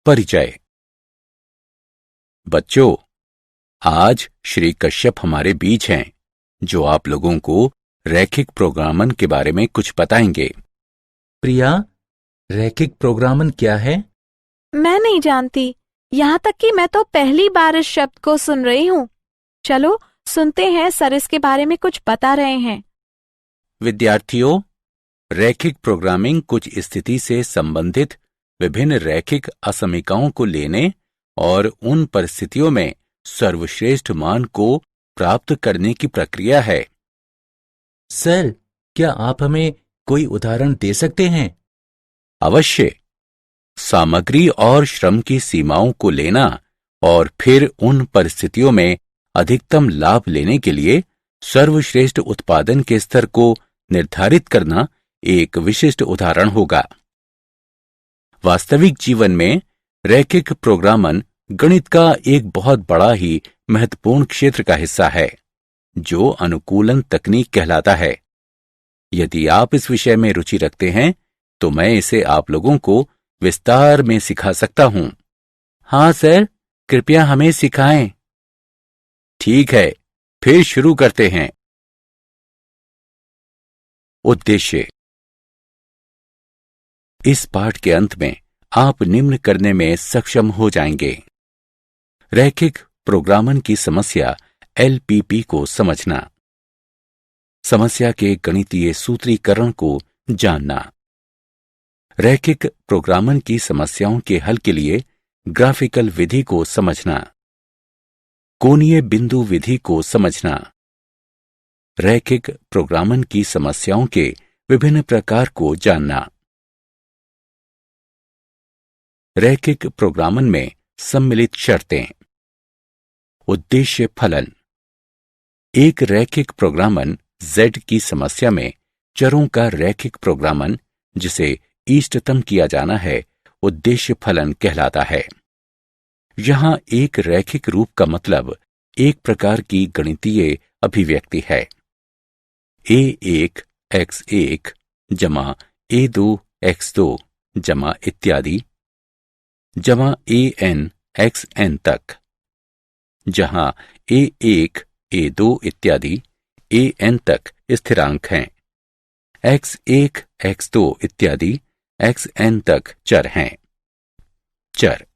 परिचय। बच्चों, आज श्री कश्यप हमारे बीच हैं, जो आप लोगों को रैखिक प्रोग्रामन के बारे में कुछ बताएंगे। प्रिया, रैखिक प्रोग्रामन क्या है? मैं नहीं जानती, यहाँ तक कि मैं तो पहली बार इस शब्द को सुन रही हूँ। चलो सुनते हैं, सर इसके बारे में कुछ बता रहे हैं। विद्यार्थियों, रैखिक प्रोग्रामिंग कुछ स्थिति से संबंधित विभिन्न रैखिक असमीकाओं को लेने और उन परिस्थितियों में सर्वश्रेष्ठ मान को प्राप्त करने की प्रक्रिया है। सर, क्या आप हमें कोई उदाहरण दे सकते हैं? अवश्य। सामग्री और श्रम की सीमाओं को लेना और फिर उन परिस्थितियों में अधिकतम लाभ लेने के लिए सर्वश्रेष्ठ उत्पादन के स्तर को निर्धारित करना एक विशिष्ट उदाहरण होगा। वास्तविक जीवन में रैखिक प्रोग्रामन गणित का एक बहुत बड़ा ही महत्वपूर्ण क्षेत्र का हिस्सा है, जो अनुकूलन तकनीक कहलाता है। यदि आप इस विषय में रुचि रखते हैं तो मैं इसे आप लोगों को विस्तार में सिखा सकता हूं। हाँ सर, कृपया हमें सिखाएं। ठीक है, फिर शुरू करते हैं। उद्देश्य। इस पाठ के अंत में आप निम्न करने में सक्षम हो जाएंगे। रैखिक प्रोग्रामन की समस्या LPP को समझना, समस्या के गणितीय सूत्रीकरण को जानना, रैखिक प्रोग्रामन की समस्याओं के हल के लिए ग्राफिकल विधि को समझना, कोणीय बिंदु विधि को समझना, रैखिक प्रोग्रामन की समस्याओं के विभिन्न प्रकार को जानना। रैखिक प्रोग्रामन में सम्मिलित शर्तें। उद्देश्य फलन। एक रैखिक प्रोग्रामन Z की समस्या में चरों का रैखिक प्रोग्रामन, जिसे इष्टतम किया जाना है, उद्देश्य फलन कहलाता है। यहां एक रैखिक रूप का मतलब एक प्रकार की गणितीय अभिव्यक्ति है। A1 x1 जमा A2 x2 जमा इत्यादि जमा AN xn तक, जहां A1 A2 इत्यादि AN तक स्थिरांक हैं, x1 x2 इत्यादि xn तक चर हैं। चर।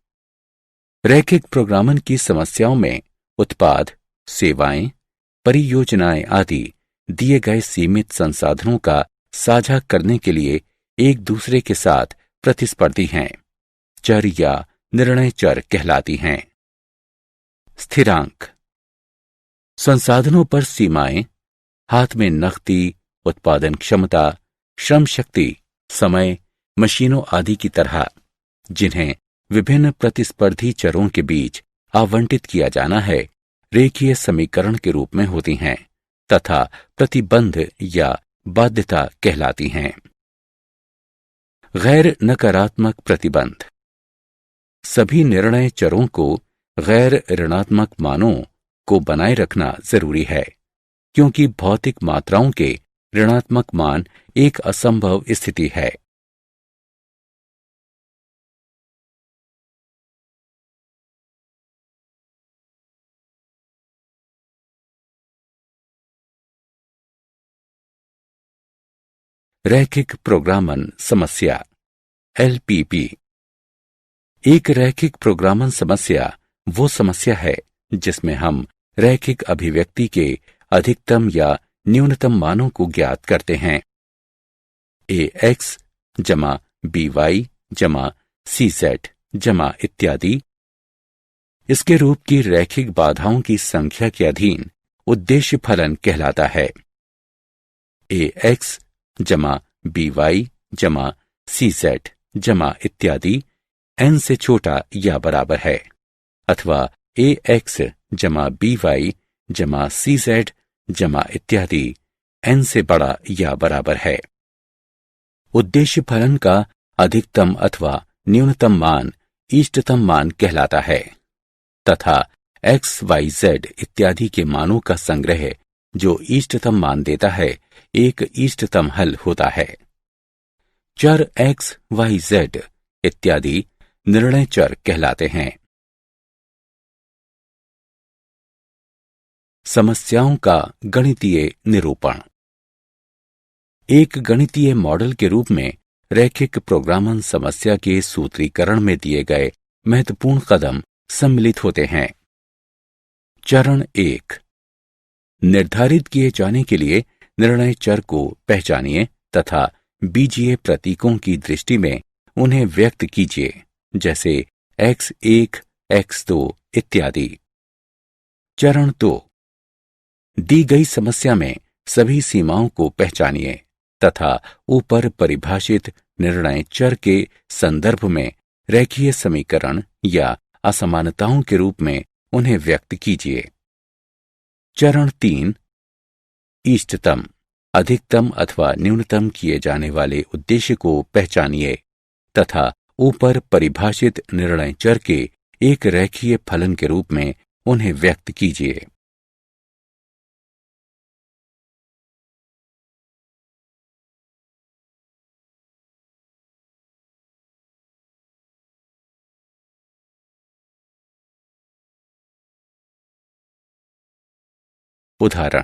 रैखिक प्रोग्रामन की समस्याओं में उत्पाद, सेवाएं, परियोजनाएं आदि दिए गए सीमित संसाधनों का साझा करने के लिए एक दूसरे के साथ प्रतिस्पर्धी हैं। चर या निर्णय चर कहलाती हैं। स्थिरांक। संसाधनों पर सीमाएं, हाथ में नकदी, उत्पादन क्षमता, श्रम शक्ति, समय, मशीनों आदि की तरह, जिन्हें विभिन्न प्रतिस्पर्धी चरों के बीच आवंटित किया जाना है, रेखीय समीकरण के रूप में होती हैं तथा प्रतिबंध या बाध्यता कहलाती हैं। गैर नकारात्मक प्रतिबंध। सभी निर्णय चरों को गैर ऋणात्मक मानों को बनाए रखना जरूरी है, क्योंकि भौतिक मात्राओं के ऋणात्मक मान एक असंभव स्थिति है। रैखिक प्रोग्रामन समस्या LPP। एक रैखिक प्रोग्रामन समस्या वो समस्या है जिसमें हम रैखिक अभिव्यक्ति के अधिकतम या न्यूनतम मानों को ज्ञात करते हैं। AX जमा BY जमा CZ जमा इत्यादि इसके रूप की रैखिक बाधाओं की संख्या के अधीन उद्देश्य फलन कहलाता है। AX जमा BY जमा CZ जमा इत्यादि n से छोटा या बराबर है, अथवा AX जमा BY जमा CZ जमा इत्यादि n से बड़ा या बराबर है। उद्देश्य फलन का अधिकतम अथवा न्यूनतम मान इष्टतम मान कहलाता है तथा x, y, z इत्यादि के मानों का संग्रह जो इष्टतम मान देता है, एक इष्टतम हल होता है। चर x, y, z इत्यादि निर्णय चर कहलाते हैं। समस्याओं का गणितीय निरूपण। एक गणितीय मॉडल के रूप में रैखिक प्रोग्रामन समस्या के सूत्रीकरण में दिए गए महत्वपूर्ण कदम सम्मिलित होते हैं। चरण 1, निर्धारित किए जाने के लिए निर्णय चर को पहचानिए तथा बीजीय प्रतीकों की दृष्टि में उन्हें व्यक्त कीजिए, जैसे x1, x2 इत्यादि। चरण 2, दी गई समस्या में सभी सीमाओं को पहचानिए तथा ऊपर परिभाषित निर्णय चर के संदर्भ में रेखीय समीकरण या असमानताओं के रूप में उन्हें व्यक्त कीजिए। चरण 3, इष्टतम, अधिकतम अथवा न्यूनतम किए जाने वाले उद्देश्य को पहचानिए तथा ऊपर परिभाषित निर्णय चर के एक रेखीय फलन के रूप में उन्हें व्यक्त कीजिए। उदाहरण,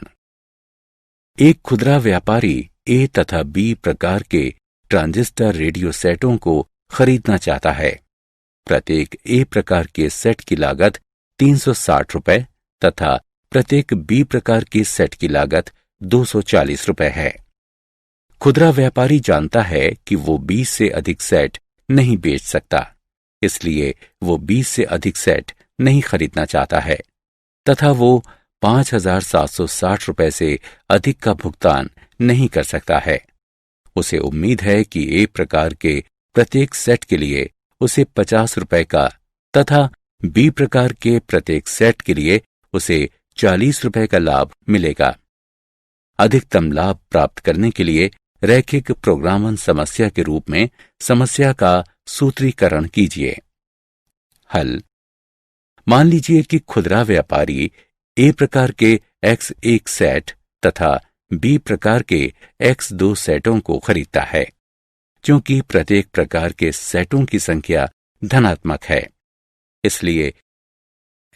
एक खुदरा व्यापारी ए तथा बी प्रकार के ट्रांजिस्टर रेडियो सेटों को खरीदना चाहता है। प्रत्येक ए प्रकार के सेट की लागत 360 रुपए तथा प्रत्येक बी प्रकार के सेट की लागत 240 रुपए है। खुदरा व्यापारी जानता है कि वो 20 से अधिक सेट नहीं बेच सकता, इसलिए वो 20 से अधिक सेट नहीं खरीदना चाहता है तथा वो 5,760 रुपए से अधिक का भुगतान नहीं कर सकता है। उसे उम्मीद है कि ए प्रकार के प्रत्येक सेट के लिए उसे 50 रुपए का तथा बी प्रकार के प्रत्येक सेट के लिए उसे 40 रुपए का लाभ मिलेगा। अधिकतम लाभ प्राप्त करने के लिए रैखिक प्रोग्रामन समस्या के रूप में समस्या का सूत्रीकरण कीजिए। हल, मान लीजिए कि खुदरा व्यापारी ए प्रकार के X1 सेट तथा बी प्रकार के X2 सेटों को खरीदता है। क्योंकि प्रत्येक प्रकार के सेटों की संख्या धनात्मक है, इसलिए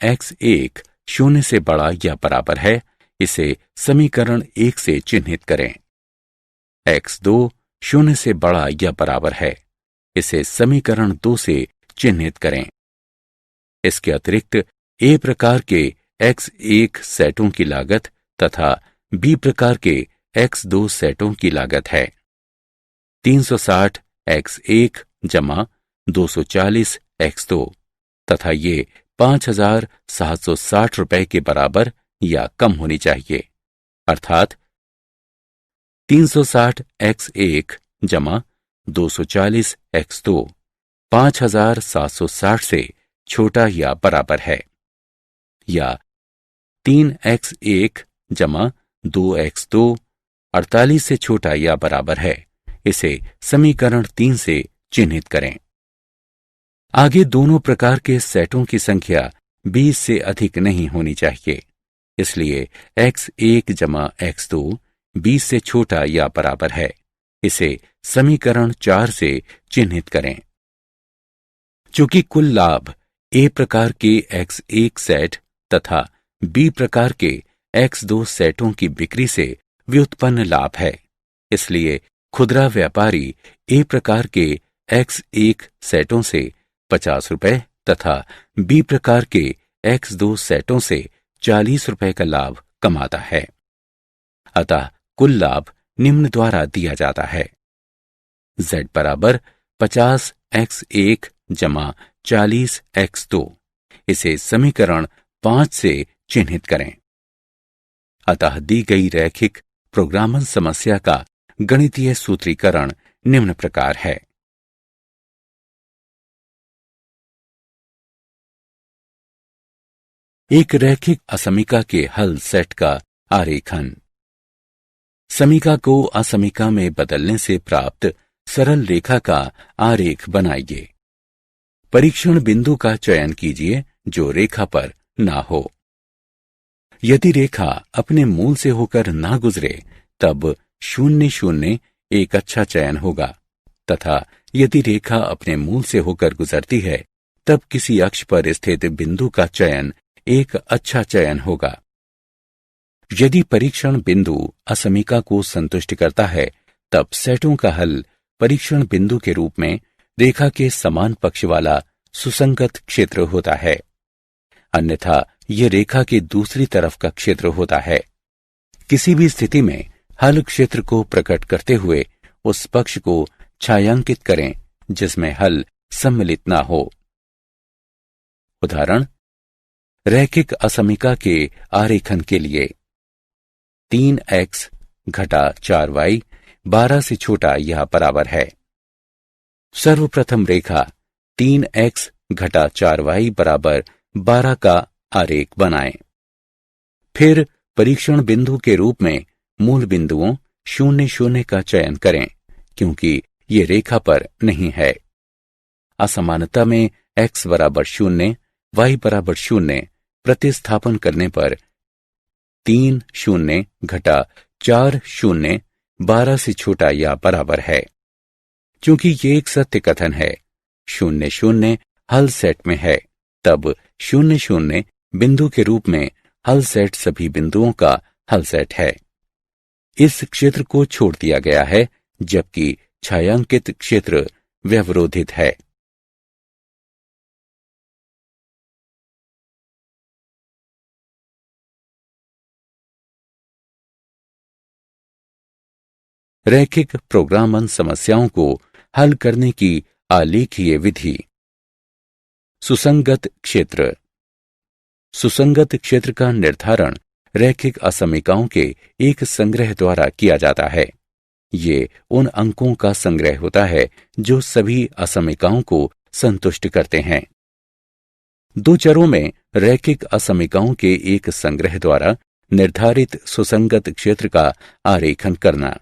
X1 0 से बड़ा या बराबर है, इसे समीकरण 1 से चिन्हित करें। X2 0 से बड़ा या बराबर है, इसे समीकरण 2 से चिन्हित करें। इसके अतिरिक्त ए प्रकार के X1 सेटों की लागत तथा बी प्रकार के X2 सेटों की लागत है 360 X1 जमा 240 X2 तथा ये 5,760 रुपए के बराबर या कम होनी चाहिए, अर्थात 360 X1 जमा 240 X2 5,760 से छोटा या बराबर है, या 3x1 जमा 2x2 48 से छोटा या बराबर है, इसे समीकरण 3 से चिन्हित करें। आगे दोनों प्रकार के सेटों की संख्या 20 से अधिक नहीं होनी चाहिए, इसलिए x1 जमा x2 20 से छोटा या बराबर है, इसे समीकरण 4 से चिन्हित करें। चूंकि कुल लाभ ए प्रकार के X1 सेट तथा बी प्रकार के X2 सेटों की बिक्री से व्युत्पन्न लाभ है, इसलिए खुदरा व्यापारी ए प्रकार के X1 सेटों से 50 रुपए तथा बी प्रकार के X2 सेटों से 40 रुपए का लाभ कमाता है। अतः कुल लाभ निम्न द्वारा दिया जाता है: Z बराबर 50 X1 जमा 40 X2। इसे समीकरण 5 से चिन्हित करें। अतः दी गई रैखिक प्रोग्रामन समस्या का गणितीय सूत्रीकरण निम्न प्रकार है: एक रैखिक असमीका के हल सेट का आरेखन। समीका को असमीका में बदलने से प्राप्त सरल रेखा का आरेख बनाइए। परीक्षण बिंदु का चयन कीजिए जो रेखा पर ना हो। यदि रेखा अपने मूल से होकर ना गुजरे तब 0, 0 एक अच्छा चयन होगा तथा यदि रेखा अपने मूल से होकर गुजरती है तब किसी अक्ष पर स्थित बिंदु का चयन एक अच्छा चयन होगा। यदि परीक्षण बिंदु असमीका को संतुष्ट करता है तब सेटों का हल परीक्षण बिंदु के रूप में रेखा के समान पक्ष वाला सुसंगत क्षेत्र होता है, अन्यथा यह रेखा के दूसरी तरफ का क्षेत्र होता है। किसी भी स्थिति में हल क्षेत्र को प्रकट करते हुए उस पक्ष को छायांकित करें जिसमें हल सम्मिलित ना हो। उदाहरण, रैखिक असमीका के आरेखन के लिए 3x घटा 4y 12 से छोटा या बराबर है। सर्वप्रथम रेखा 3x घटा 4y बराबर 12 का आरेख बनाएं। फिर परीक्षण बिंदु के रूप में मूल बिंदुओं 0 0 का चयन करें क्योंकि ये रेखा पर नहीं है। असमानता में x बराबर 0 y बराबर 0 प्रतिस्थापन करने पर 3 0 घटा 4 0 12 से छोटा या बराबर है। क्योंकि ये एक सत्य कथन है, 0 0 हल सेट में है, तब 0 0 बिंदु के रूप में हल सेट सभी बिंदुओं का हल सेट है। इस क्षेत्र को छोड़ दिया गया है जबकि छायांकित क्षेत्र व्यवरोधित है। रैखिक प्रोग्रामन समस्याओं को हल करने की आलेखीय विधि। सुसंगत क्षेत्र। सुसंगत क्षेत्र का निर्धारण रैखिक असमीकाओं के एक संग्रह द्वारा किया जाता है। ये उन अंकों का संग्रह होता है जो सभी असमीकाओं को संतुष्ट करते हैं। दो चरों में रैखिक असमीकाओं के एक संग्रह द्वारा निर्धारित सुसंगत क्षेत्र का आरेखन करना।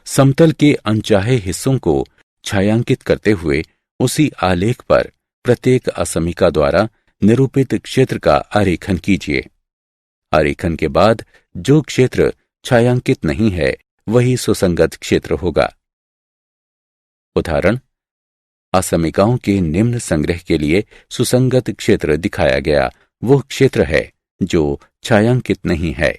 समतल के अनचाहे हिस्सों को छायांकित करते हुए उसी आलेख पर प्रत्येक असमीका द्वारा निरूपित क्षेत्र का आरेखन कीजिए। आरेखन के बाद जो क्षेत्र छायांकित नहीं है वही सुसंगत क्षेत्र होगा। उदाहरण, असमीकाओं के निम्न संग्रह के लिए सुसंगत क्षेत्र दिखाया गया वो क्षेत्र है जो छायांकित नहीं है।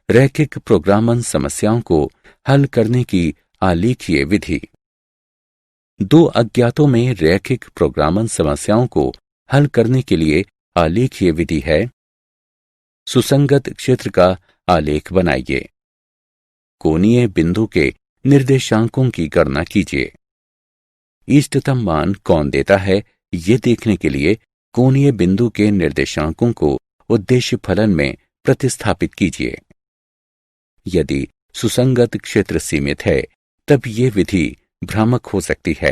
रैखिक प्रोग्रामन समस्याओं को हल करने की आलेखीय विधि। दो अज्ञातों में रैखिक प्रोग्रामन समस्याओं को हल करने के लिए आलेखीय विधि है। सुसंगत क्षेत्र का आलेख बनाइए। कोणीय बिंदु के निर्देशांकों की गणना कीजिए। इष्टतम मान कौन देता है ये देखने के लिए कोणीय बिंदु के निर्देशांकों को उद्देश्य फलन में प्रतिस्थापित कीजिए। यदि सुसंगत क्षेत्र सीमित है तब ये विधि भ्रामक हो सकती है।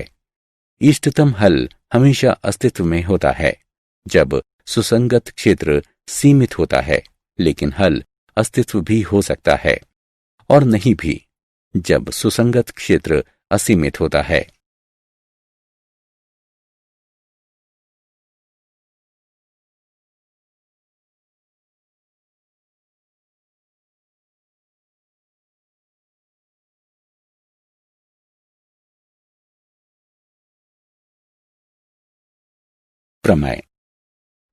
इष्टतम हल हमेशा अस्तित्व में होता है जब सुसंगत क्षेत्र सीमित होता है, लेकिन हल अस्तित्व भी हो सकता है और नहीं भी जब सुसंगत क्षेत्र असीमित होता है। प्रमेय।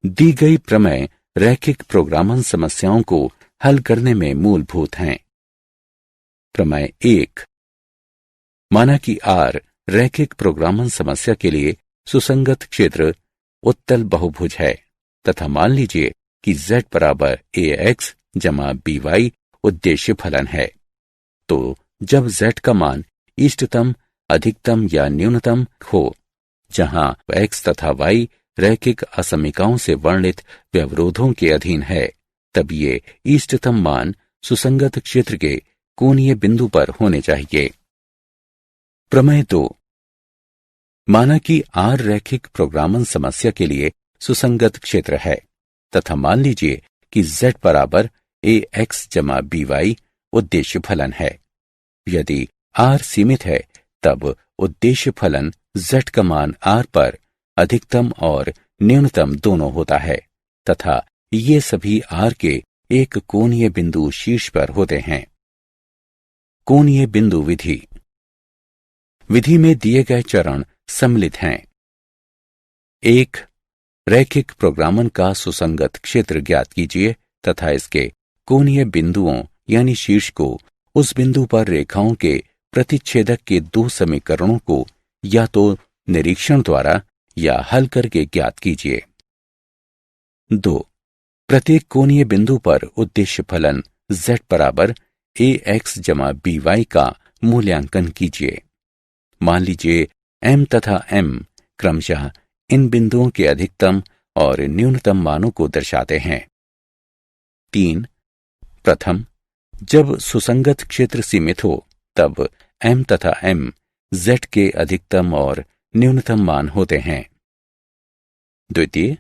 दी गई प्रमेय रैखिक प्रोग्रामन समस्याओं को हल करने में मूलभूत हैं। प्रमेय 1। माना कि R रैखिक प्रोग्रामन समस्या के लिए सुसंगत क्षेत्र उत्तल बहुभुज है तथा मान लीजिए कि z बराबर ax जमा by उद्देश्य फलन है। तो जब z का मान इष्टतम, अधिकतम या न्यूनतम हो, जहां x तथा y रैखिक असमीकाओं से वर्णित व्यवरोधों के अधीन है, तब ये इष्टतम मान सुसंगत क्षेत्र के कोणीय बिंदु पर होने चाहिए। प्रमेय 2। माना कि R रैखिक प्रोग्रामन समस्या के लिए सुसंगत क्षेत्र है तथा मान लीजिए कि z बराबर ax जमा by उद्देश्य फलन है। यदि r सीमित है तब उद्देश्य फलन z का मान r पर अधिकतम और न्यूनतम दोनों होता है तथा ये सभी r के एक कोणीय बिंदु शीर्ष पर होते हैं। कोणीय बिंदु विधि। विधि में दिए गए चरण सम्मिलित हैं। 1. रैखिक प्रोग्रामन का सुसंगत क्षेत्र ज्ञात कीजिए तथा इसके कोणीय बिंदुओं यानी शीर्ष को उस बिंदु पर रेखाओं के प्रतिच्छेदक के दो समीकरणों को या तो निरीक्षण द्वारा या हल करके ज्ञात कीजिए। 2. प्रत्येक कोणीय बिंदु पर उद्देश्य फलन z बराबर ax जमा by का मूल्यांकन कीजिए। मान लीजिए m तथा m क्रमशः इन बिंदुओं के अधिकतम और न्यूनतम मानों को दर्शाते हैं। 3. प्रथम, जब सुसंगत क्षेत्र सीमित हो तब m तथा m z के अधिकतम और न्यूनतम मान होते हैं। द्वितीय,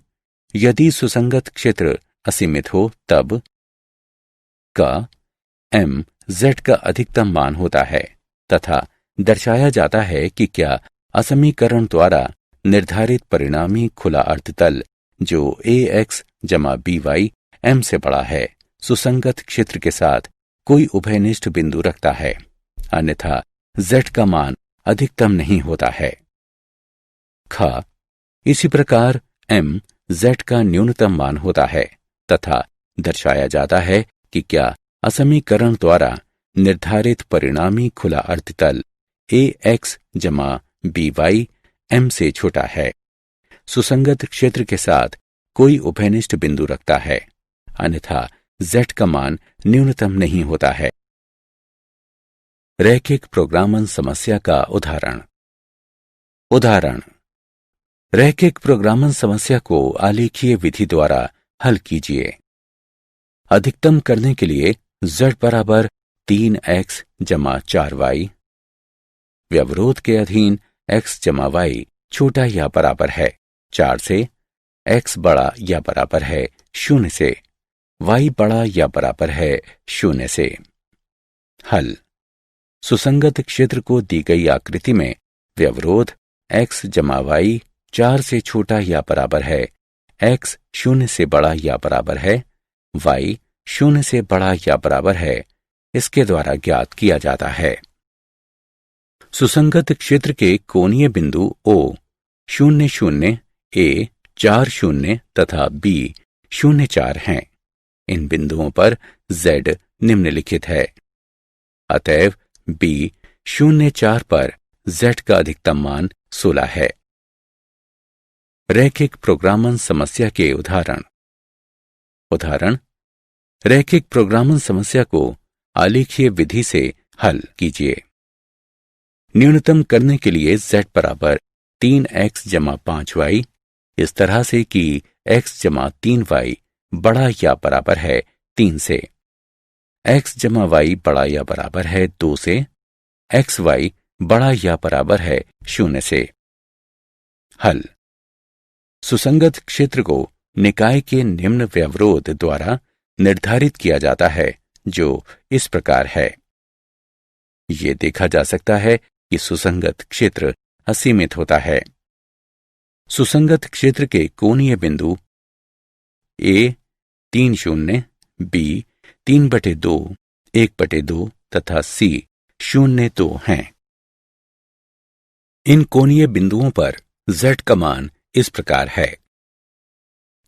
यदि सुसंगत क्षेत्र असीमित हो तब का m z का अधिकतम मान होता है तथा दर्शाया जाता है कि क्या असमीकरण द्वारा निर्धारित परिणामी खुला अर्धतल जो ax जमा by m से बड़ा है सुसंगत क्षेत्र के साथ कोई उभयनिष्ठ बिंदु रखता है, अन्यथा z का मान अधिकतम नहीं होता है। ख. इसी प्रकार m z का न्यूनतम मान होता है तथा दर्शाया जाता है कि क्या असमीकरण द्वारा निर्धारित परिणामी खुला अर्धतल ax जमा by m से छोटा है, सुसंगत क्षेत्र के साथ कोई उभयनिष्ठ बिंदु रखता है, अन्यथा z का मान न्यूनतम नहीं होता है। रैखिक प्रोग्रामन समस्या का उदाहरण। उदाहरण: रैखिक प्रोग्रामन समस्या को आलेखीय विधि द्वारा हल कीजिए। अधिकतम करने के लिए z बराबर 3x जमा 4y, व्यवरोध के अधीन x जमा y छोटा या बराबर है 4 से, x बड़ा या बराबर है 0 से, y बड़ा या बराबर है 0 से। हल: सुसंगत क्षेत्र को दी गई आकृति में व्यवरोध x जमा y 4 से छोटा या बराबर है, x 0 से बड़ा या बराबर है, y 0 से बड़ा या बराबर है, इसके द्वारा ज्ञात किया जाता है। सुसंगत क्षेत्र के कोणीय बिंदु O 0 0 A 4 0 तथा B 0 4 हैं। इन बिंदुओं पर Z निम्नलिखित है, अतएव B 0 4 पर Z का अधिकतम मान 16 है। रैखिक प्रोग्रामन समस्या के उदाहरण। उदाहरण: रैखिक प्रोग्रामन समस्या को आलेखीय विधि से हल कीजिए। न्यूनतम करने के लिए z बराबर 3x जमा 5y इस तरह से कि x जमा 3y बड़ा या बराबर है 3 से, x जमा y बड़ा या बराबर है 2 से, xy बड़ा या बराबर है 0 से। हल: सुसंगत क्षेत्र को निकाय के निम्न व्यवरोध द्वारा निर्धारित किया जाता है जो इस प्रकार है। ये देखा जा सकता है कि सुसंगत क्षेत्र असीमित होता है। सुसंगत क्षेत्र के कोणीय बिंदु A 3 0, B 3/2, 1/2 तथा C 0 2 हैं। इन कोणीय बिंदुओं पर Z का मान इस प्रकार है।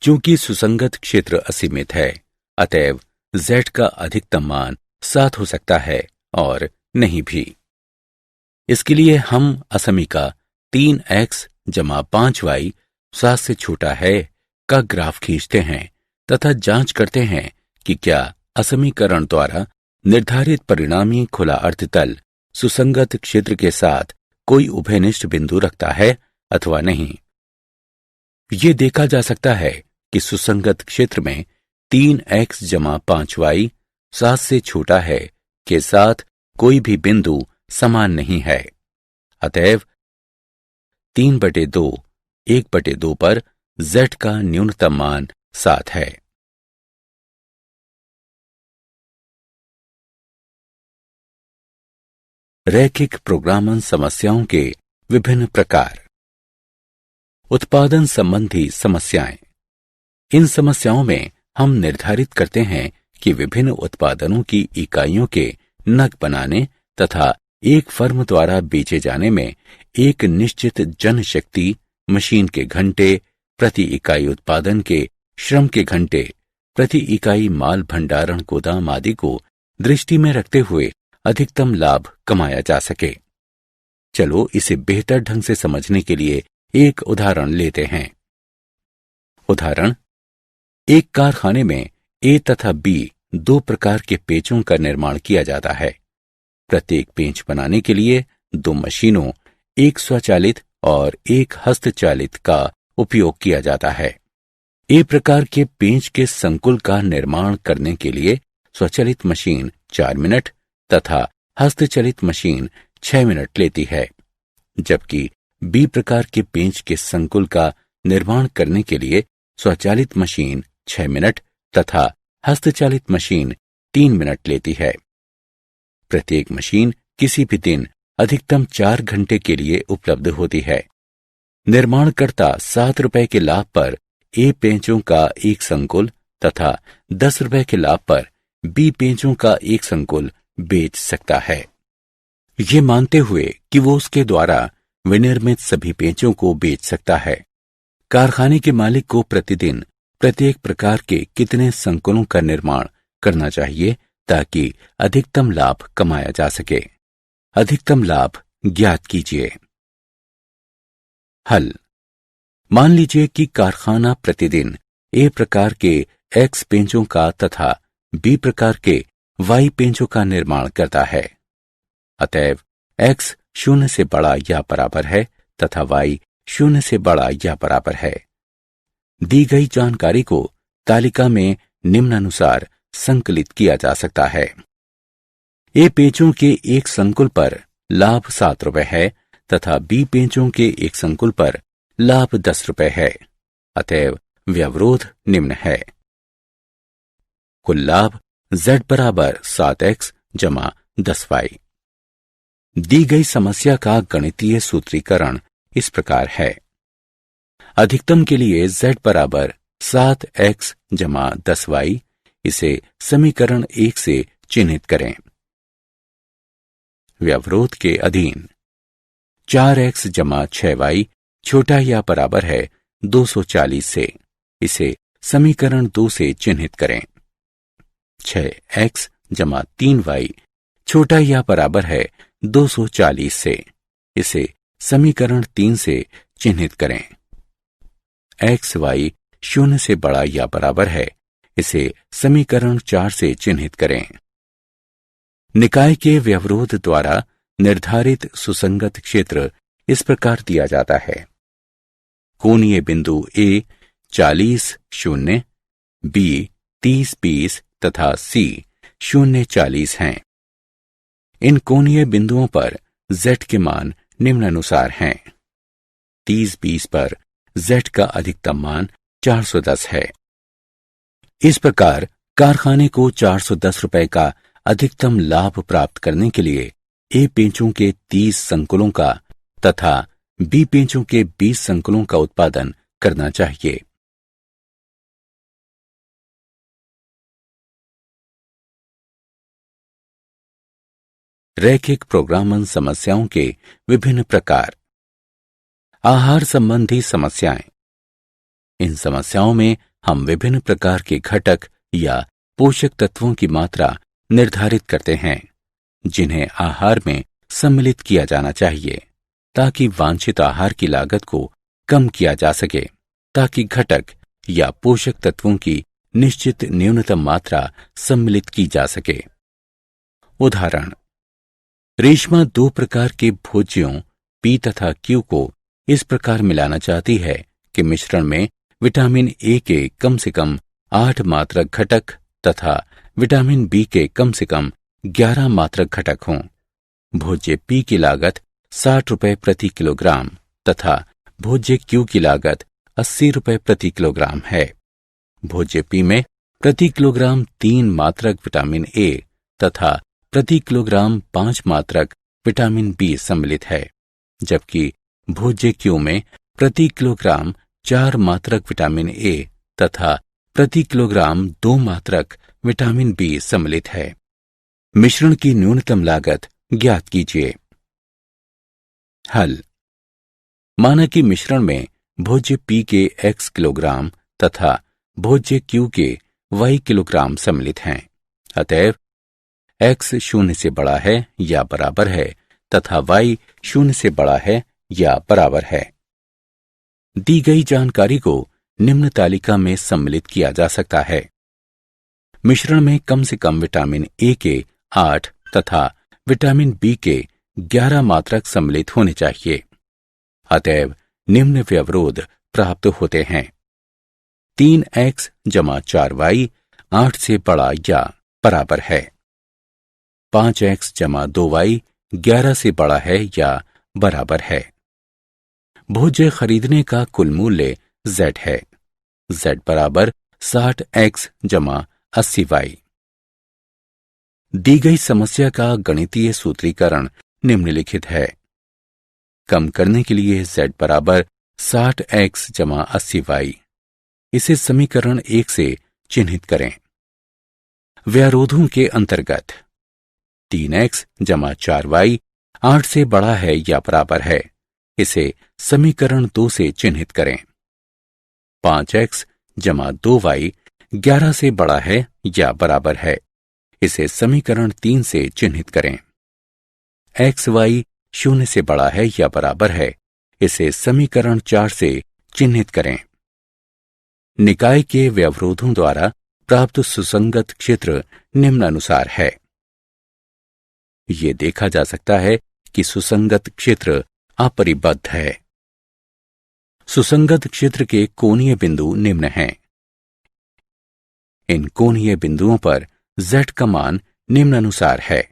चूंकि सुसंगत क्षेत्र असीमित है, अतएव Z का अधिकतम मान 7 हो सकता है और नहीं भी। इसके लिए हम असमीका 3x जमा 5y 7 से छोटा है का ग्राफ खींचते हैं तथा जांच करते हैं कि क्या असमीकरण द्वारा निर्धारित परिणामी खुला अर्धतल सुसंगत क्षेत्र के साथ कोई उभयनिष्ठ बिंदु रखता है अथवा नहीं। ये देखा जा सकता है कि सुसंगत क्षेत्र में 3x जमा 5y 7 से छोटा है के साथ कोई भी बिंदु समान नहीं है, अतएव 3/2, 1/2 पर Z का न्यूनतम मान 7 है। रैखिक प्रोग्रामन समस्याओं के विभिन्न प्रकार। उत्पादन संबंधी समस्याएं। इन समस्याओं में हम निर्धारित करते हैं कि विभिन्न उत्पादनों की इकाइयों के नग बनाने तथा एक फर्म द्वारा बेचे जाने में एक निश्चित जनशक्ति, मशीन के घंटे, प्रति इकाई उत्पादन के श्रम के घंटे, प्रति इकाई माल भंडारण गोदाम आदि को दृष्टि में रखते हुए अधिकतम लाभ कमाया जा सके। चलो इसे बेहतर ढंग से समझने के लिए एक उदाहरण लेते हैं। उदाहरण, एक कारखाने में ए तथा बी दो प्रकार के पेंचों का निर्माण किया जाता है। प्रत्येक पेंच बनाने के लिए दो मशीनों, एक स्वचालित और एक हस्तचालित का उपयोग किया जाता है। ए प्रकार के पेंच के संकुल का निर्माण करने के लिए स्वचालित मशीन 4 मिनट तथा हस्तचलित मशीन 6 मिनट लेती है, जबकि बी प्रकार के पेंच के संकुल का निर्माण करने के लिए स्वचालित मशीन 6 मिनट तथा हस्तचालित मशीन 3 मिनट लेती है। प्रत्येक मशीन किसी भी दिन अधिकतम 4 घंटे के लिए उपलब्ध होती है। निर्माणकर्ता 7 रुपए के लाभ पर ए पेंचों का एक संकुल तथा 10 रुपए के लाभ पर बी पेंचों का एक संकुल बेच सकता है, ये मानते हुए कि वो उसके द्वारा विनिर्मित सभी पेंचों को बेच सकता है। कारखाने के मालिक को प्रतिदिन प्रत्येक प्रकार के कितने संकुलों का निर्माण करना चाहिए ताकि अधिकतम लाभ कमाया जा सके। अधिकतम लाभ ज्ञात कीजिए। हल। मान लीजिए कि कारखाना प्रतिदिन ए प्रकार के एक्स पेंचों का तथा बी प्रकार के वाई पेंचों का निर्माण करता है। अतएव एक्स 0 से बड़ा या बराबर है तथा वाई 0 से बड़ा या बराबर है। दी गई जानकारी को तालिका में निम्नानुसार संकलित किया जा सकता है। ए पेंचों के एक संकुल पर लाभ 7 रुपए है तथा बी पेंचों के एक संकुल पर लाभ 10 रुपए है। अतएव व्यवरोध निम्न है। कुल लाभ Z बराबर 7x जमा 10y। दी गई समस्या का गणितीय सूत्रीकरण इस प्रकार है। अधिकतम के लिए Z बराबर 7x जमा 10y, इसे समीकरण 1 से चिन्हित करें। व्यवरोध के अधीन 4x जमा 6y छोटा या बराबर है 240 से, इसे समीकरण 2 से चिन्हित करें। 6x जमा 3y छोटा या बराबर है 240 से, इसे समीकरण 3 से चिन्हित करें। x y 0 से बड़ा या बराबर है, इसे समीकरण 4 से चिन्हित करें। निकाय के व्यवरोध द्वारा निर्धारित सुसंगत क्षेत्र इस प्रकार दिया जाता है। कोणीय बिंदु A 40 0, B 30 20 तथा C 0 40 हैं। इन कोणीय बिंदुओं पर Z के मान निम्नानुसार हैं। 30 20 पर Z का अधिकतम मान 410 है। इस प्रकार कारखाने को 410 रुपए का अधिकतम लाभ प्राप्त करने के लिए ए पेंचों के 30 संकुलों का तथा बी पेंचों के 20 संकुलों का उत्पादन करना चाहिए। रैखिक प्रोग्रामन समस्याओं के विभिन्न प्रकार। आहार संबंधी समस्याएं। इन समस्याओं में हम विभिन्न प्रकार के घटक या पोषक तत्वों की मात्रा निर्धारित करते हैं, जिन्हें आहार में सम्मिलित किया जाना चाहिए ताकि वांछित आहार की लागत को कम किया जा सके, ताकि घटक या पोषक तत्वों की निश्चित न्यूनतम मात्रा सम्मिलित की जा सके। उदाहरण, रेशमा 2 प्रकार के भोज्यों P तथा Q को इस प्रकार मिलाना चाहती है कि मिश्रण में विटामिन A के कम से कम 8 मात्रक घटक तथा विटामिन B के कम से कम 11 मात्रक घटक हों। भोज्य P की लागत 60 रुपए प्रति किलोग्राम तथा भोज्य Q की लागत 80 रुपए प्रति किलोग्राम है। भोज्य P में प्रति किलोग्राम 3 मात्रक विटामिन A तथा प्रति किलोग्राम 5 मात्रक विटामिन बी सम्मिलित है, जबकि भोज्य क्यू में प्रति किलोग्राम 4 मात्रक विटामिन ए तथा प्रति किलोग्राम 2 मात्रक विटामिन बी सम्मिलित है। मिश्रण की न्यूनतम लागत ज्ञात कीजिए। हल। माना कि मिश्रण में भोज्य पी के x किलोग्राम तथा भोज्य क्यू के y किलोग्राम सम्मिलित हैं। अतएव x 0 से बड़ा है या बराबर है तथा y 0 से बड़ा है या बराबर है। दी गई जानकारी को निम्न तालिका में सम्मिलित किया जा सकता है। मिश्रण में कम से कम विटामिन ए के 8 तथा विटामिन बी के 11 मात्रक सम्मिलित होने चाहिए। अतएव निम्न व्यवरोध प्राप्त होते हैं। 3x जमा 4y 8 से बड़ा या बराबर है। 5x जमा 2y 11 से बड़ा है या बराबर है। भोज्य खरीदने का कुल मूल्य z है। z बराबर 60x जमा 80y। दी गई समस्या का गणितीय सूत्रीकरण निम्नलिखित है। कम करने के लिए z बराबर 60x जमा 80y। इसे समीकरण 1 से चिन्हित करें। व्यारोधों के अंतर्गत 3x जमा 4y 8 से बड़ा है या बराबर है। इसे समीकरण 2 से चिन्हित करें। 5x जमा 2y 11 से बड़ा है या बराबर है। इसे समीकरण 3 से चिन्हित करें। xy 0 से बड़ा है या बराबर है। इसे समीकरण 4 से चिन्हित करें। निकाय के व्यवरोधों द्वारा प्राप्त सुसंगत क्षेत्र निम्नानुसार है। ये देखा जा सकता है कि सुसंगत क्षेत्र अपरिबद्ध है। सुसंगत क्षेत्र के कोणीय बिंदु निम्न हैं। इन कोणीय बिंदुओं पर z का मान निम्नानुसार है।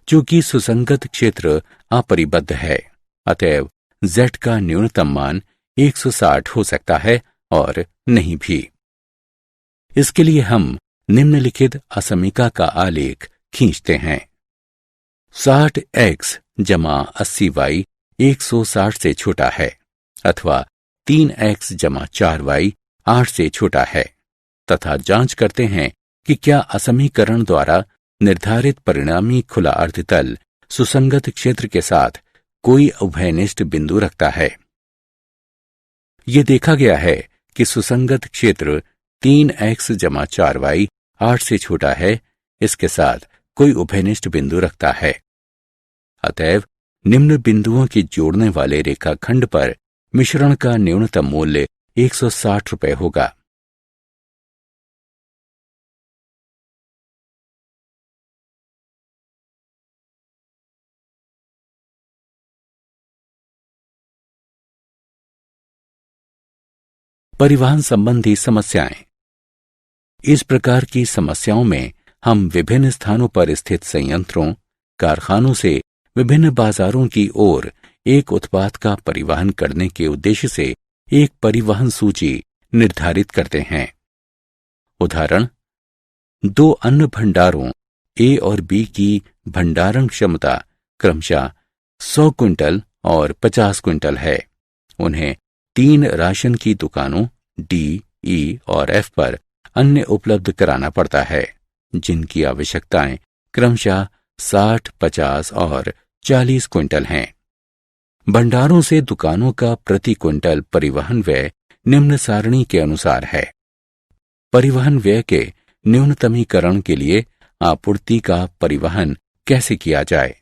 चूंकि सुसंगत क्षेत्र अपरिबद्ध है, अतएव z का न्यूनतम मान 160 हो सकता है और नहीं भी। इसके लिए हम निम्नलिखित असमीका का आलेख खींचते हैं। 60x जमा 80y 160 से छोटा है अथवा 3x जमा 4y 8 से छोटा है तथा जांच करते हैं कि क्या असमीकरण द्वारा निर्धारित परिणामी खुला अर्धतल सुसंगत क्षेत्र के साथ कोई उभयनिष्ठ बिंदु रखता है। यह देखा गया है कि सुसंगत क्षेत्र 3x जमा 4y 8 से छोटा है, इसके साथ कोई उभयनिष्ठ बिंदु रखता है। अतएव निम्न बिंदुओं के जोड़ने वाले रेखाखंड पर मिश्रण का न्यूनतम मूल्य 160 रुपये होगा। परिवहन संबंधी समस्याएं। इस प्रकार की समस्याओं में हम विभिन्न स्थानों पर स्थित संयंत्रों, कारखानों से विभिन्न बाजारों की ओर एक उत्पाद का परिवहन करने के उद्देश्य से एक परिवहन सूची निर्धारित करते हैं। उदाहरण, 2 अन्न भंडारों ए और बी की भंडारण क्षमता क्रमशः 100 क्विंटल और 50 क्विंटल है। उन्हें 3 राशन की दुकानों डी, ई और एफ पर अन्न उपलब्ध कराना पड़ता है, जिनकी आवश्यकताएं क्रमशः 60, 50 और 40 क्विंटल हैं। भंडारों से दुकानों का प्रति क्विंटल परिवहन व्यय निम्न सारणी के अनुसार है। परिवहन व्यय के न्यूनतमीकरण के लिए आपूर्ति का परिवहन कैसे किया जाए?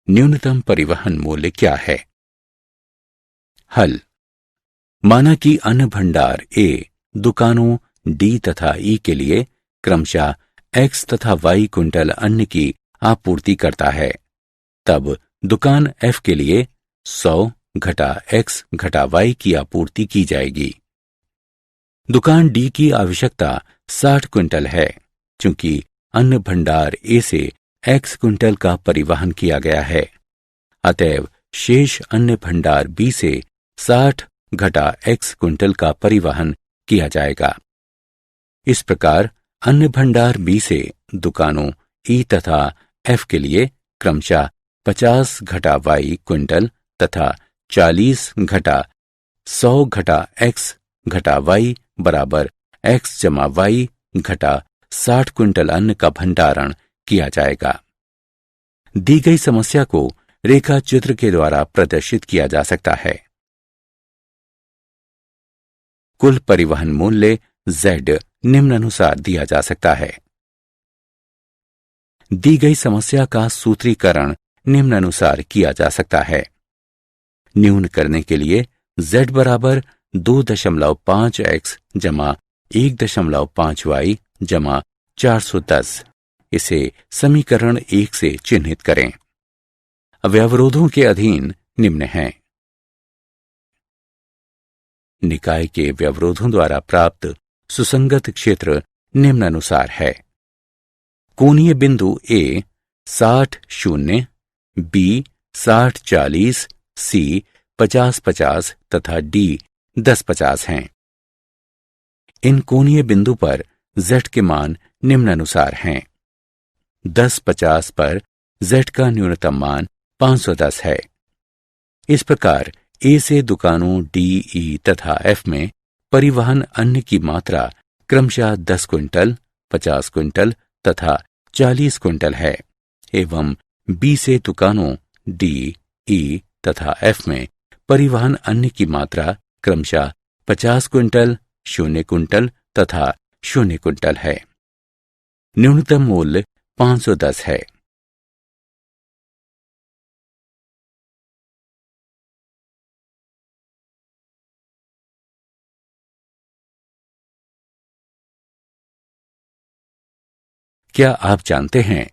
न्यूनतम परिवहन मूल्य क्या है? हल। माना कि अन्न भंडार ए दुकानों डी तथा ई के लिए क्रमशः x तथा y क्विंटल अन्न की आपूर्ति करता है। तब दुकान F के लिए 100 घटा x घटा y की आपूर्ति की जाएगी। दुकान D की आवश्यकता 60 क्विंटल है, चूंकि अन्न भंडार A से x क्विंटल का परिवहन किया गया है। अतएव शेष अन्न भंडार B से 60 घटा x क्विंटल का परिवहन किया जाएगा। इस प्रकार अन्न भंडार B से दुकानों E तथा F के लिए क्रमशः 50 घटा y क्विंटल तथा 40 घटा 100 घटा x घटा y बराबर x जमा y घटा 60 क्विंटल अन्न का भंडारण किया जाएगा। दी गई समस्या को रेखा चित्र के द्वारा प्रदर्शित किया जा सकता है। कुल परिवहन मूल्य Z निम्नानुसार दिया जा सकता है। दी गई समस्या का सूत्रीकरण निम्नानुसार किया जा सकता है। न्यून करने के लिए Z बराबर 2.5x जमा 1.5y जमा 410, इसे समीकरण 1 से चिन्हित करें। व्यवरोधों के अधीन निम्न हैं। निकाय के व्यवरोधों द्वारा प्राप्त सुसंगत क्षेत्र निम्नानुसार है। कोणीय बिंदु A 60-0, B 60-40, C 50-50 तथा D 10-50 हैं। इन कोणीय बिंदु पर Z के मान निम्नानुसार हैं। 10-50 पर Z का न्यूनतम मान 510 है। इस प्रकार A से दुकानों D, E तथा F में परिवहन अन्न की मात्रा क्रमशः 10 क्विंटल, 50 क्विंटल तथा 40 क्विंटल है एवं B से दुकानों D, E तथा F में परिवहन अन्न की मात्रा क्रमशः 50 क्विंटल, 0 क्विंटल तथा 0 क्विंटल है। न्यूनतम मूल्य 510 है। क्या आप जानते हैं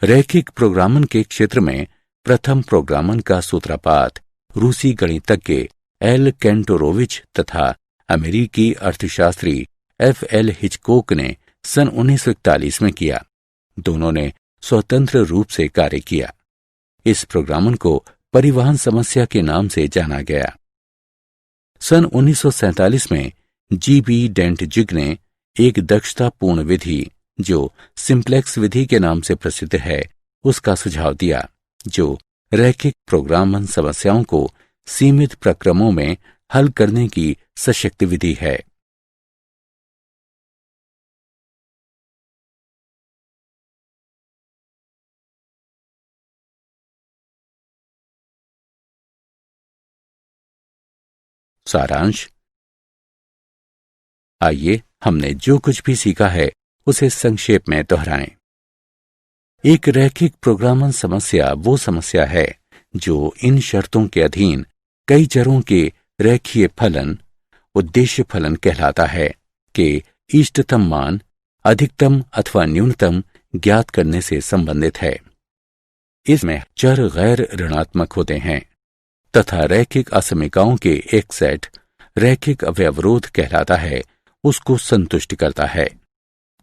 रैखिक प्रोग्रामन के क्षेत्र में प्रथम प्रोग्रामन का सूत्रपात रूसी गणितज्ञ एल केंटोरोविच तथा अमेरिकी अर्थशास्त्री F.L. हिचकोक ने सन 1941 में किया। दोनों ने स्वतंत्र रूप से कार्य किया। इस प्रोग्रामन को परिवहन समस्या के नाम से जाना गया। सन 1947 में G.B. डेंटजिग ने एक दक्षतापूर्ण विधि जो सिंप्लेक्स विधि के नाम से प्रसिद्ध है उसका सुझाव दिया, जो रैखिक प्रोग्रामन समस्याओं को सीमित प्रक्रमों में हल करने की सशक्त विधि है। सारांश। आइए हमने जो कुछ भी सीखा है उसे संक्षेप में दोहराएं। एक रैखिक प्रोग्रामन समस्या वो समस्या है जो इन शर्तों के अधीन कई चरों के रेखीय फलन, उद्देश्य फलन कहलाता है कि इष्टतम मान अधिकतम अथवा न्यूनतम ज्ञात करने से संबंधित है। इसमें चर गैर ऋणात्मक होते हैं तथा रैखिक असमीकाओं के एक सेट रैखिक अव्यवरोध कहलाता है, उसको संतुष्ट करता है।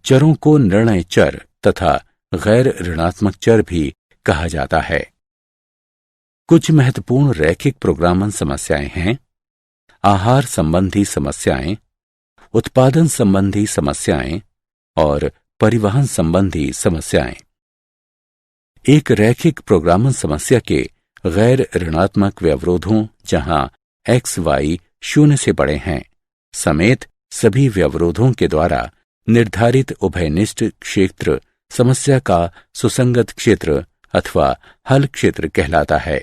चरों को निर्णय चर तथा गैर ऋणात्मक चर भी कहा जाता है। कुछ महत्वपूर्ण रैखिक प्रोग्रामन समस्याएं हैं: आहार संबंधी समस्याएं, उत्पादन संबंधी समस्याएं और परिवहन संबंधी समस्याएं। एक रैखिक प्रोग्रामन समस्या के गैर ऋणात्मक व्यवरोधों जहां x, y 0 से बड़े हैं समेत सभी व्यवरोधों के द्वारा निर्धारित उभयनिष्ठ क्षेत्र समस्या का सुसंगत क्षेत्र अथवा हल क्षेत्र कहलाता है।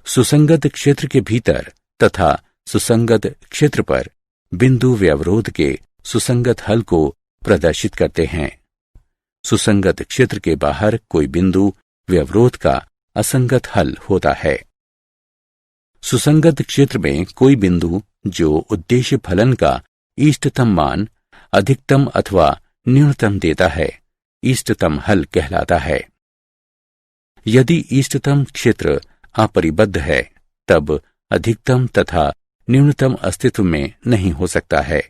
सुसंगत क्षेत्र के भीतर तथा सुसंगत क्षेत्र पर बिंदु व्यवरोध के सुसंगत हल को प्रदर्शित करते हैं। सुसंगत क्षेत्र के बाहर कोई बिंदु व्यवरोध का असंगत हल होता है। सुसंगत क्षेत्र में कोई बिंदु जो उद्देश्य फलन का इष्टतम मान अधिकतम अथवा न्यूनतम देता है, इष्टतम हल कहलाता है। यदि इष्टतम क्षेत्र अपरिबद्ध है तब अधिकतम तथा न्यूनतम अस्तित्व में नहीं हो सकता है,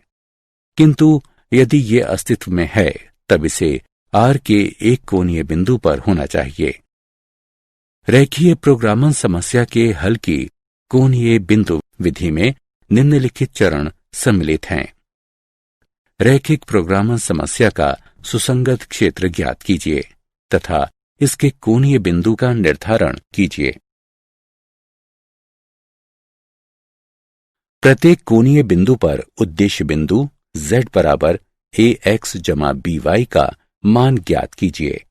किंतु यदि ये अस्तित्व में है तब इसे R के एक कोणीय बिंदु पर होना चाहिए। रेखीय प्रोग्रामन समस्या के हल की कोणीय बिंदु विधि में निम्नलिखित चरण सम्मिलित हैं। रैखिक प्रोग्रामन समस्या का सुसंगत क्षेत्र ज्ञात कीजिए तथा इसके कोणीय बिंदु का निर्धारण कीजिए। प्रत्येक कोणीय बिंदु पर उद्देश्य बिंदु z बराबर ax जमा by का मान ज्ञात कीजिए।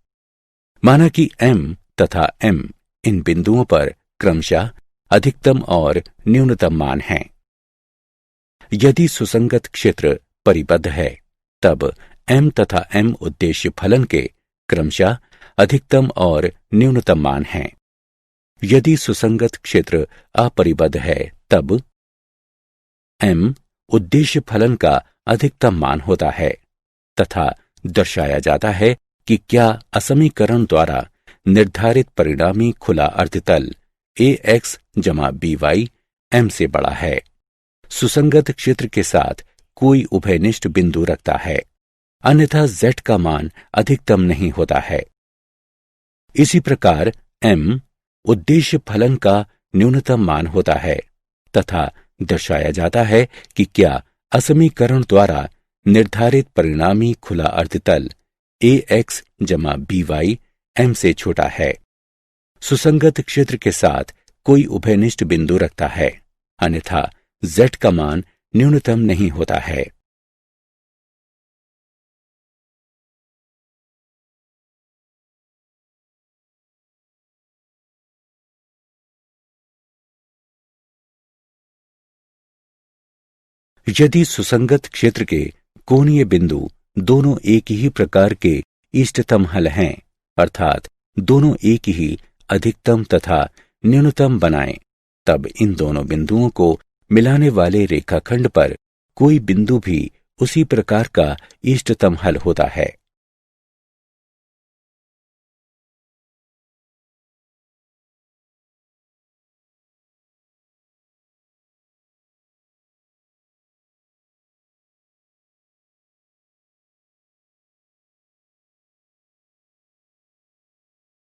माना कि m तथा m इन बिंदुओं पर क्रमशः अधिकतम और न्यूनतम मान हैं। यदि सुसंगत क्षेत्र परिबद्ध है तब m तथा m उद्देश्य फलन के क्रमशः अधिकतम और न्यूनतम मान हैं। यदि सुसंगत क्षेत्र अपरिबद्ध है तब m उद्देश्य फलन का अधिकतम मान होता है तथा दर्शाया जाता है कि क्या असमीकरण द्वारा निर्धारित परिणामी खुला अर्धतल ax जमा by m से बड़ा है। सुसंगत क्षेत्र के साथ कोई उभयनिष्ठ बिंदु रखता है, अन्यथा z का मान अधिकतम नहीं होता है। इसी प्रकार m उद्देश्य फलन का न्यूनतम मान होता है तथा दर्शाया जाता है कि क्या असमीकरण द्वारा निर्धारित परिणामी खुला अर्धतल ax जमा by m से छोटा है। सुसंगत क्षेत्र के साथ कोई उभयनिष्ठ बिंदु रखता है, अन्यथा z का मान न्यूनतम नहीं होता है। यदि सुसंगत क्षेत्र के कोणीय बिंदु दोनों एक ही प्रकार के इष्टतम हल हैं, अर्थात दोनों एक ही अधिकतम तथा न्यूनतम बनाएं, तब इन दोनों बिंदुओं को मिलाने वाले रेखाखंड पर कोई बिंदु भी उसी प्रकार का इष्टतम हल होता है।